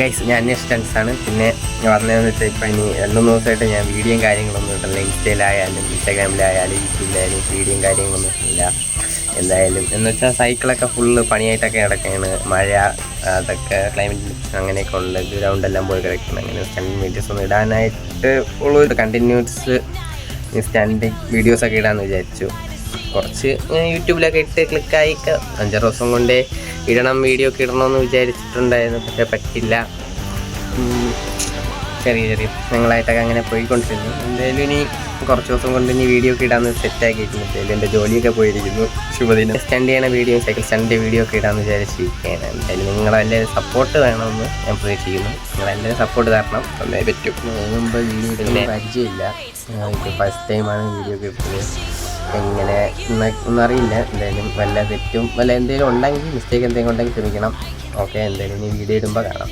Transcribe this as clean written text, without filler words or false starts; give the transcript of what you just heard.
Guys, ഞാൻ സ്റ്റൻസാണ്. പിന്നെ വന്നതെന്ന് വെച്ചാൽ ഇപ്പം ഇനി 2-3 ദിവസമായിട്ട് ഞാൻ വീഡിയോയും കാര്യങ്ങളൊന്നും ഇട്ടില്ല. ഇൻസ്റ്റയിലായാലും ഇൻസ്റ്റാഗ്രാമിലായാലും യൂട്യൂബിലായാലും വീഡിയോയും കാര്യങ്ങളൊന്നും ഇട്ടില്ല. എന്തായാലും എന്ന് വെച്ചാൽ സൈക്കിളൊക്കെ ഫുള്ള് പണിയായിട്ടൊക്കെ കിടക്കുകയാണ്. മഴ അതൊക്കെ ക്ലൈമറ്റ് അങ്ങനെയൊക്കെ ഉണ്ട്. ഗ്രൗണ്ടെല്ലാം പോയി കിടക്കുകയാണ്. അങ്ങനെ സ്റ്റാൻഡിങ് വീഡിയോസ് ഒന്നും ഇടാനായിട്ട് ഉള്ളൊരു കണ്ടിന്യൂസ് സ്റ്റാൻഡിങ് വീഡിയോസൊക്കെ ഇടാമെന്ന് വിചാരിച്ചു. കുറച്ച് യൂട്യൂബിലൊക്കെ ഇട്ട് ക്ലിക്കായി 5-6 ദിവസം കൊണ്ടേ ഇടണം, വീഡിയോ ഒക്കെ ഇടണമെന്ന് വിചാരിച്ചിട്ടുണ്ടായിരുന്നു. പക്ഷേ പറ്റില്ല. ചെറിയ പ്രശ്നങ്ങളായിട്ടൊക്കെ അങ്ങനെ പോയിക്കൊണ്ടിരുന്നു. എന്തായാലും ഇനി കുറച്ച് ദിവസം കൊണ്ട് ഇനി വീഡിയോ ഒക്കെ ഇടാമെന്ന് സെറ്റാക്കിയിട്ടുണ്ട്. എന്തായാലും എൻ്റെ ജോലിയൊക്കെ പോയിരിക്കുന്നു. ശുഭദിനം. സ്റ്റാൻഡ് ചെയ്യണ വീഡിയോ, സൈക്കിൾ സ്റ്റാൻഡിൻ്റെ വീഡിയോ ഒക്കെ ഇടാമെന്ന് വിചാരിച്ചിരിക്കുകയാണ്. എന്തായാലും നിങ്ങളെല്ലാവരും സപ്പോർട്ട് വേണമെന്ന് ഞാൻ പ്രതീക്ഷിക്കുന്നു. നിങ്ങളെല്ലാവരും സപ്പോർട്ട് തരണം, തന്നേ പറ്റും. മുമ്പ് വീഡിയോ ഇടുന്ന പരിചയമില്ല. ഇപ്പോൾ ഫസ്റ്റ് ടൈമാണ് വീഡിയോ ഒക്കെ ഇട്ടത്. എങ്ങനെ ഒന്നറിയില്ല. എന്തായാലും വല്ല തെറ്റും എന്തെങ്കിലും ഉണ്ടെങ്കിൽ, മിസ്റ്റേക്ക് എന്തെങ്കിലും ഉണ്ടെങ്കിൽ ക്ഷമിക്കണം. ഓക്കെ, എന്തായാലും ഇനി വീഡിയോ ഇടുമ്പോൾ കാണാം.